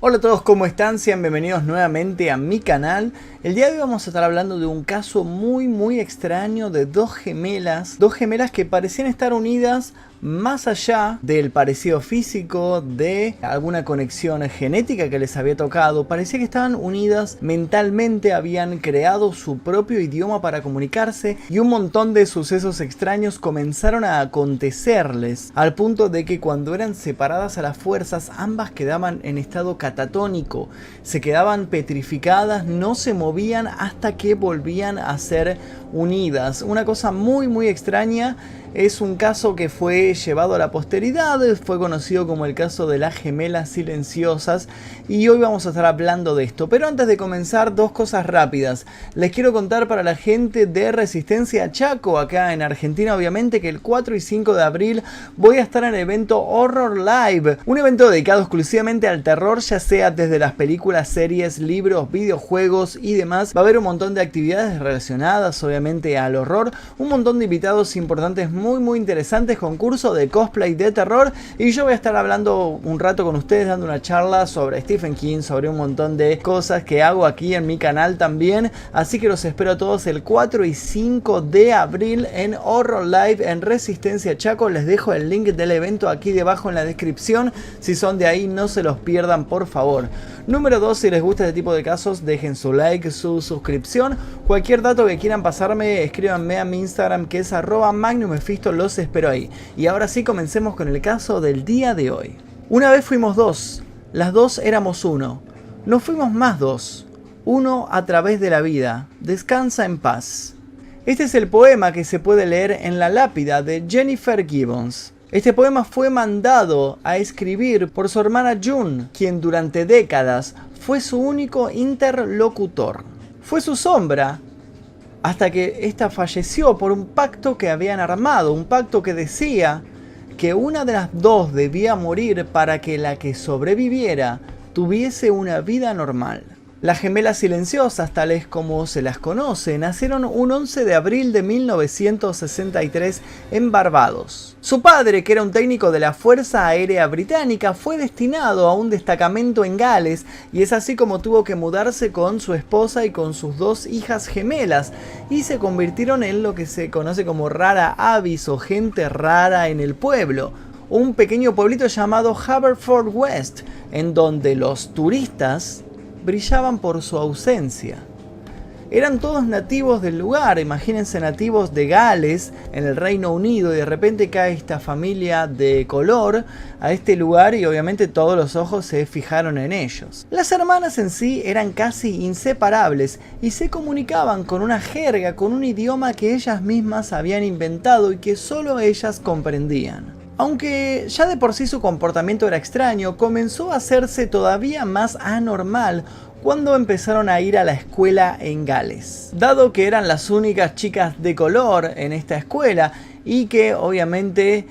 Hola a todos, ¿cómo están? Sean bienvenidos nuevamente a mi canal. El día de hoy vamos a estar hablando de un caso muy extraño de dos gemelas que parecían estar unidas más allá del parecido físico, de alguna conexión genética que les había tocado. Parecía que estaban unidas mentalmente, habían creado su propio idioma para comunicarse y un montón de sucesos extraños comenzaron a acontecerles, al punto de que cuando eran separadas a las fuerzas, ambas quedaban en estado catatónico, se quedaban petrificadas, no se movían hasta que volvían a ser unidas. Una cosa muy extraña. Es un caso que fue llevado a la posteridad, fue conocido como el caso de las gemelas silenciosas y hoy vamos a estar hablando de esto. Pero antes de comenzar, dos cosas rápidas. Les quiero contar para la gente de Resistencia Chaco, acá en Argentina obviamente, que el 4 y 5 de abril voy a estar en el evento Horror Live, un evento dedicado exclusivamente al terror, ya sea desde las películas, series, libros, videojuegos y demás. Va a haber un montón de actividades relacionadas obviamente al horror, un montón de invitados importantes muy interesantes, concurso de cosplay de terror, y yo voy a estar hablando un rato con ustedes, dando una charla sobre Stephen King, sobre un montón de cosas que hago aquí en mi canal también. Así que los espero a todos el 4 y 5 de abril en Horror Live en Resistencia Chaco. Les dejo el link del evento aquí debajo en la descripción, si son de ahí no se los pierdan por favor. Número 2, si les gusta este tipo de casos, dejen su like, su suscripción. Cualquier dato que quieran pasarme, escríbanme a mi Instagram, que es @MagnumMephisto, los espero ahí. Y ahora sí, comencemos con el caso del día de hoy. Una vez fuimos dos, las dos éramos uno. No fuimos más dos, uno a través de la vida. Descansa en paz. Este es el poema que se puede leer en la lápida de Jennifer Gibbons. Este poema fue mandado a escribir por su hermana June, quien durante décadas fue su único interlocutor. Fue su sombra hasta que ésta falleció por un pacto que habían armado, un pacto que decía que una de las dos debía morir para que la que sobreviviera tuviese una vida normal. Las gemelas silenciosas, tales como se las conoce, nacieron un 11 de abril de 1963 en Barbados. Su padre, que era un técnico de la Fuerza Aérea Británica, fue destinado a un destacamento en Gales y es así como tuvo que mudarse con su esposa y con sus dos hijas gemelas y se convirtieron en lo que se conoce como rara avis o gente rara en el pueblo. Un pequeño pueblito llamado Haverfordwest, en donde los turistas brillaban por su ausencia. Eran todos nativos del lugar, imagínense, nativos de Gales, en el Reino Unido, y de repente cae esta familia de color a este lugar y obviamente todos los ojos se fijaron en ellos. Las hermanas en sí eran casi inseparables y se comunicaban con una jerga, con un idioma que ellas mismas habían inventado y que solo ellas comprendían. Aunque ya de por sí su comportamiento era extraño, comenzó a hacerse todavía más anormal cuando empezaron a ir a la escuela en Gales. Dado que eran las únicas chicas de color en esta escuela y que obviamente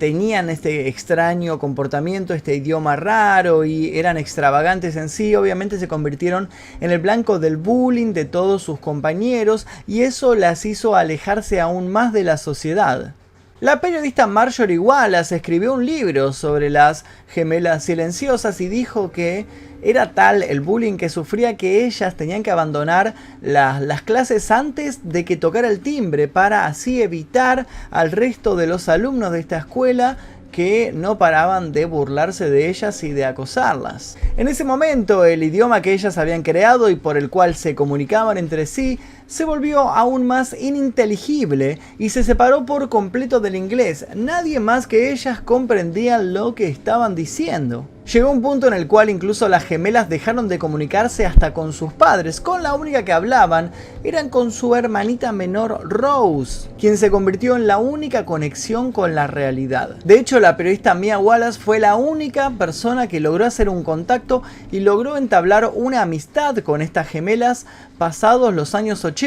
tenían este extraño comportamiento, este idioma raro y eran extravagantes en sí, obviamente se convirtieron en el blanco del bullying de todos sus compañeros y eso las hizo alejarse aún más de la sociedad. La periodista Marjorie Wallace escribió un libro sobre las gemelas silenciosas y dijo que era tal el bullying que sufría que ellas tenían que abandonar las clases antes de que tocara el timbre para así evitar al resto de los alumnos de esta escuela que no paraban de burlarse de ellas y de acosarlas. En ese momento, el idioma que ellas habían creado y por el cual se comunicaban entre sí se volvió aún más ininteligible y se separó por completo del inglés. Nadie más que ellas comprendía lo que estaban diciendo. Llegó un punto en el cual incluso las gemelas dejaron de comunicarse hasta con sus padres. Con la única que hablaban eran con su hermanita menor Rose, quien se convirtió en la única conexión con la realidad. De hecho, la periodista Mia Wallace fue la única persona que logró hacer un contacto y logró entablar una amistad con estas gemelas pasados los años 80.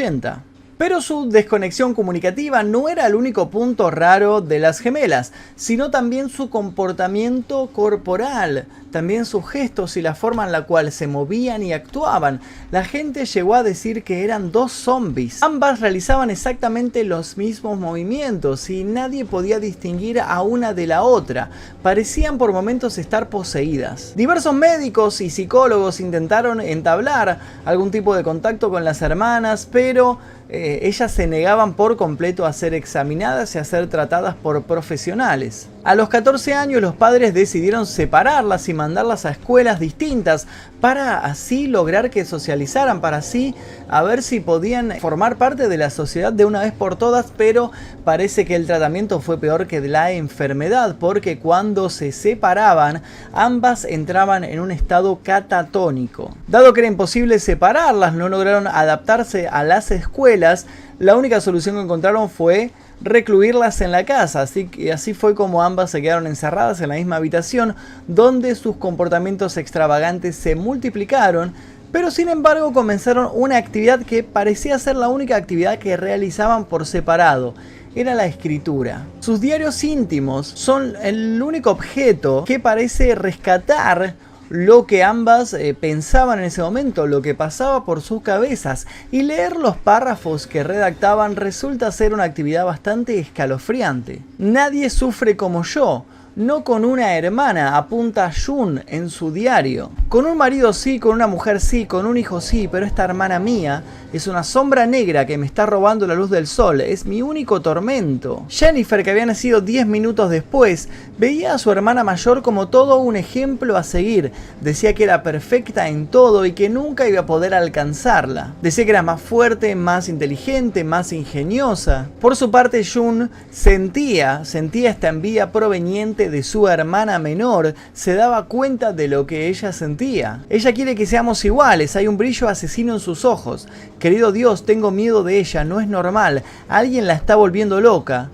Pero su desconexión comunicativa no era el único punto raro de las gemelas, sino también su comportamiento corporal, también sus gestos y la forma en la cual se movían y actuaban. La gente llegó a decir que eran dos zombies. Ambas realizaban exactamente los mismos movimientos y nadie podía distinguir a una de la otra. Parecían por momentos estar poseídas. Diversos médicos y psicólogos intentaron entablar algún tipo de contacto con las hermanas, pero ellas se negaban por completo a ser examinadas y a ser tratadas por profesionales. A los 14 años los padres decidieron separarlas y mandarlas a escuelas distintas para así lograr que socializaran, para así a ver si podían formar parte de la sociedad de una vez por todas, pero parece que el tratamiento fue peor que la enfermedad, porque cuando se separaban ambas entraban en un estado catatónico. Dado que era imposible separarlas, no lograron adaptarse a las escuelas, la única solución que encontraron fue recluirlas en la casa, así fue como ambas se quedaron encerradas en la misma habitación, donde sus comportamientos extravagantes se multiplicaron, pero sin embargo comenzaron una actividad que parecía ser la única actividad que realizaban por separado. Era la escritura. Sus diarios íntimos son el único objeto que parece rescatar lo que ambas pensaban en ese momento, lo que pasaba por sus cabezas, y leer los párrafos que redactaban resulta ser una actividad bastante escalofriante. Nadie sufre como yo. No con una hermana, apunta Jun en su diario. Con un marido sí, con una mujer sí, con un hijo sí, pero esta hermana mía es una sombra negra que me está robando la luz del sol, es mi único tormento. Jennifer, que había nacido 10 minutos después, veía a su hermana mayor como todo un ejemplo a seguir. Decía que era perfecta en todo y que nunca iba a poder alcanzarla. Decía que era más fuerte, más inteligente, más ingeniosa. Por su parte, Jun sentía esta envidia proveniente de su hermana menor, se daba cuenta de lo que ella sentía. Ella quiere que seamos iguales, hay un brillo asesino en sus ojos. Querido Dios, tengo miedo de ella, no es normal, alguien la está volviendo loca.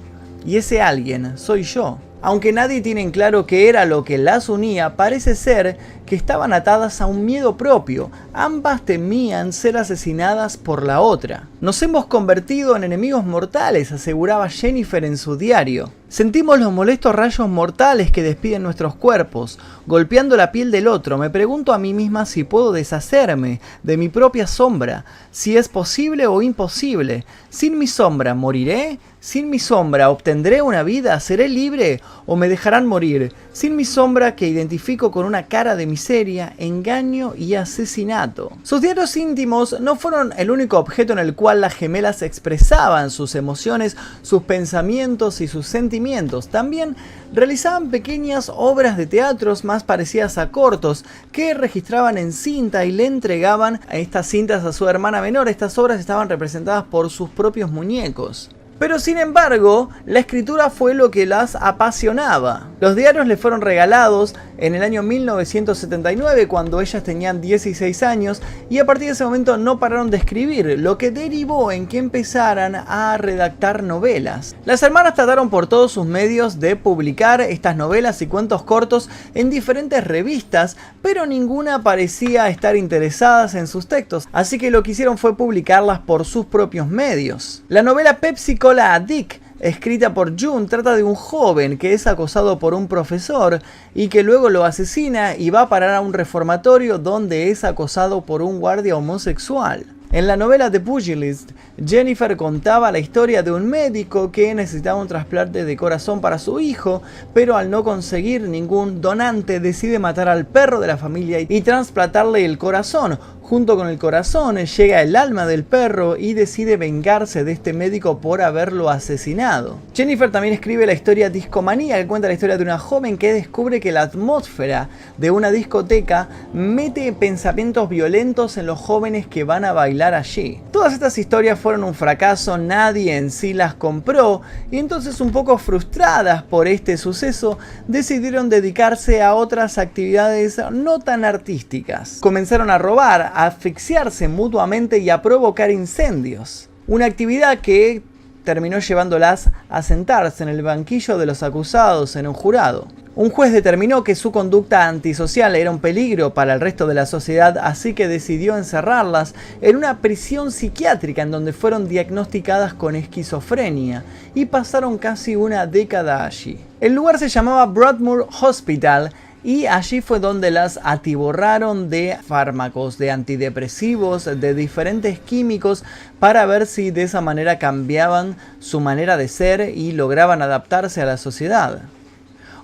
Y ese alguien soy yo. Aunque nadie tiene en claro qué era lo que las unía, parece ser que estaban atadas a un miedo propio. Ambas temían ser asesinadas por la otra. Nos hemos convertido en enemigos mortales, aseguraba Jennifer en su diario. Sentimos los molestos rayos mortales que despiden nuestros cuerpos, golpeando la piel del otro. Me pregunto a mí misma si puedo deshacerme de mi propia sombra, si es posible o imposible. Sin mi sombra, ¿moriré? Sin mi sombra, ¿obtendré una vida? ¿Seré libre o me dejarán morir? Sin mi sombra, que identifico con una cara de miseria, engaño y asesinato. Sus diarios íntimos no fueron el único objeto en el cual las gemelas expresaban sus emociones, sus pensamientos y sus sentimientos. También realizaban pequeñas obras de teatro más parecidas a cortos que registraban en cinta y le entregaban a estas cintas a su hermana menor. Estas obras estaban representadas por sus propios muñecos. Pero sin embargo, la escritura fue lo que las apasionaba. Los diarios les fueron regalados en el año 1979, cuando ellas tenían 16 años, y a partir de ese momento no pararon de escribir, lo que derivó en que empezaran a redactar novelas. Las hermanas trataron por todos sus medios de publicar estas novelas y cuentos cortos en diferentes revistas, pero ninguna parecía estar interesada en sus textos, así que lo que hicieron fue publicarlas por sus propios medios. La novela Pepsi Cola a Dick, escrita por Jun, trata de un joven que es acosado por un profesor y que luego lo asesina y va a parar a un reformatorio donde es acosado por un guardia homosexual. En la novela The Pugilist, Jennifer contaba la historia de un médico que necesitaba un trasplante de corazón para su hijo, pero al no conseguir ningún donante decide matar al perro de la familia y trasplantarle el corazón. Junto con el corazón llega el alma del perro y decide vengarse de este médico por haberlo asesinado. Jennifer también escribe la historia Discomanía, que cuenta la historia de una joven que descubre que la atmósfera de una discoteca mete pensamientos violentos en los jóvenes que van a bailar allí. Todas estas historias fueron un fracaso, nadie en sí las compró, y entonces, un poco frustradas por este suceso, decidieron dedicarse a otras actividades no tan artísticas. Comenzaron a robar, a asfixiarse mutuamente y a provocar incendios. Una actividad que terminó llevándolas a sentarse en el banquillo de los acusados en un jurado. Un juez determinó que su conducta antisocial era un peligro para el resto de la sociedad, así que decidió encerrarlas en una prisión psiquiátrica en donde fueron diagnosticadas con esquizofrenia y pasaron casi una década allí. El lugar se llamaba Broadmoor Hospital y allí fue donde las atiborraron de fármacos, de antidepresivos, de diferentes químicos para ver si de esa manera cambiaban su manera de ser y lograban adaptarse a la sociedad.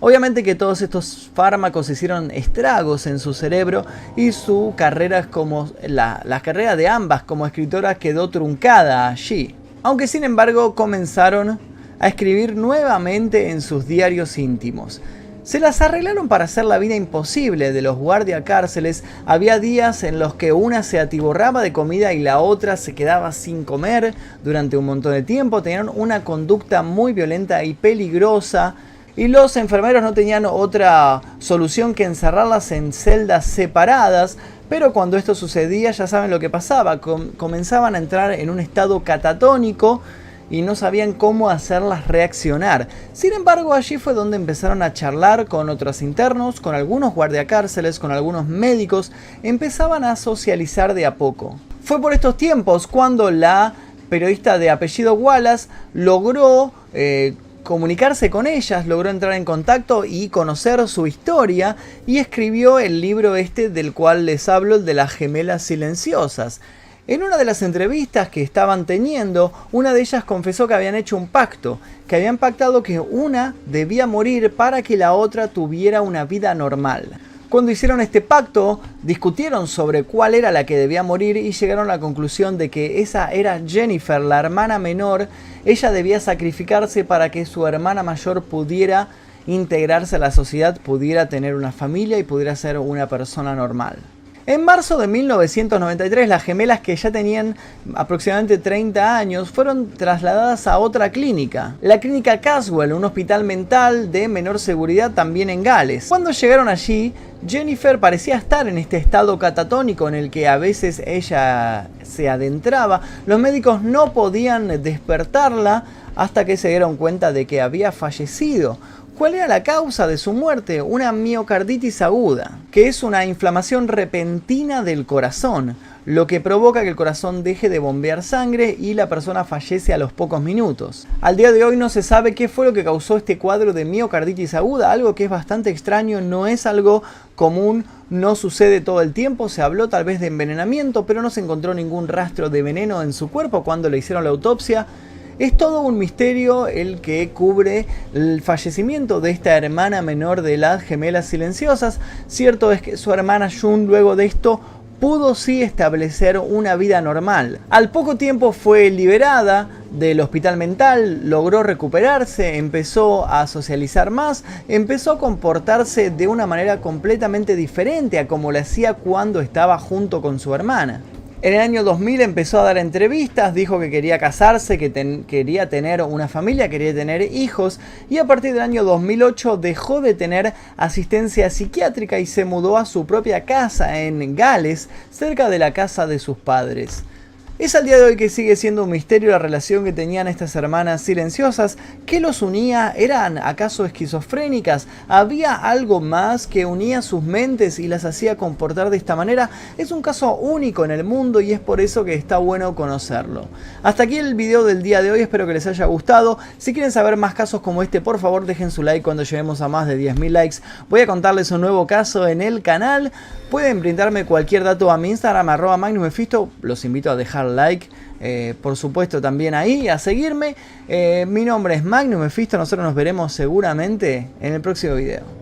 Obviamente que todos estos fármacos hicieron estragos en su cerebro y su carrera como la carrera de ambas como escritoras quedó truncada allí. Aunque sin embargo comenzaron a escribir nuevamente en sus diarios íntimos. Se las arreglaron para hacer la vida imposible de los guardiacárceles. Había días en los que una se atiborraba de comida y la otra se quedaba sin comer durante un montón de tiempo. Tenían una conducta muy violenta y peligrosa. Y los enfermeros no tenían otra solución que encerrarlas en celdas separadas, pero cuando esto sucedía ya saben lo que pasaba, comenzaban a entrar en un estado catatónico y no sabían cómo hacerlas reaccionar. Sin embargo, allí fue donde empezaron a charlar con otros internos, con algunos guardiacárceles, con algunos médicos, empezaban a socializar de a poco. Fue por estos tiempos cuando la periodista de apellido Wallace logró comunicarse con ellas, logró entrar en contacto y conocer su historia y escribió el libro del cual les hablo, el de las gemelas silenciosas. En una de las entrevistas que estaban teniendo, una de ellas confesó que habían hecho un pacto, que habían pactado que una debía morir para que la otra tuviera una vida normal. Cuando hicieron este pacto, discutieron sobre cuál era la que debía morir y llegaron a la conclusión de que esa era Jennifer, la hermana menor. Ella debía sacrificarse para que su hermana mayor pudiera integrarse a la sociedad, pudiera tener una familia y pudiera ser una persona normal. En marzo de 1993, las gemelas, que ya tenían aproximadamente 30 años, fueron trasladadas a otra clínica, la clínica Caswell, un hospital mental de menor seguridad también en Gales. Cuando llegaron allí, Jennifer parecía estar en este estado catatónico en el que a veces ella se adentraba. Los médicos no podían despertarla hasta que se dieron cuenta de que había fallecido. ¿Cuál era la causa de su muerte? Una miocarditis aguda, que es una inflamación repentina del corazón, lo que provoca que el corazón deje de bombear sangre y la persona fallece a los pocos minutos. Al día de hoy no se sabe qué fue lo que causó este cuadro de miocarditis aguda, algo que es bastante extraño, no es algo común, no sucede todo el tiempo. Se habló tal vez de envenenamiento, pero no se encontró ningún rastro de veneno en su cuerpo cuando le hicieron la autopsia. Es todo un misterio el que cubre el fallecimiento de esta hermana menor de las gemelas silenciosas. Cierto es que su hermana June, luego de esto, pudo sí establecer una vida normal. Al poco tiempo fue liberada del hospital mental, logró recuperarse, empezó a socializar más, empezó a comportarse de una manera completamente diferente a como lo hacía cuando estaba junto con su hermana. En el año 2000 empezó a dar entrevistas, dijo que quería casarse, que quería tener una familia, quería tener hijos, y a partir del año 2008 dejó de tener asistencia psiquiátrica y se mudó a su propia casa en Gales, cerca de la casa de sus padres. Es al día de hoy que sigue siendo un misterio la relación que tenían estas hermanas silenciosas. ¿Qué los unía? ¿Eran acaso esquizofrénicas? ¿Había algo más que unía sus mentes y las hacía comportar de esta manera? Es un caso único en el mundo y es por eso que está bueno conocerlo. Hasta aquí el video del día de hoy, espero que les haya gustado. Si quieren saber más casos como este, por favor dejen su like cuando lleguemos a más de 10.000 likes. Voy a contarles un nuevo caso en el canal. Pueden brindarme cualquier dato a mi Instagram, @MagnusMephisto. Los invito a dejar like, por supuesto también ahí, a seguirme. Mi nombre es Magnus Mephisto, nosotros nos veremos seguramente en el próximo video.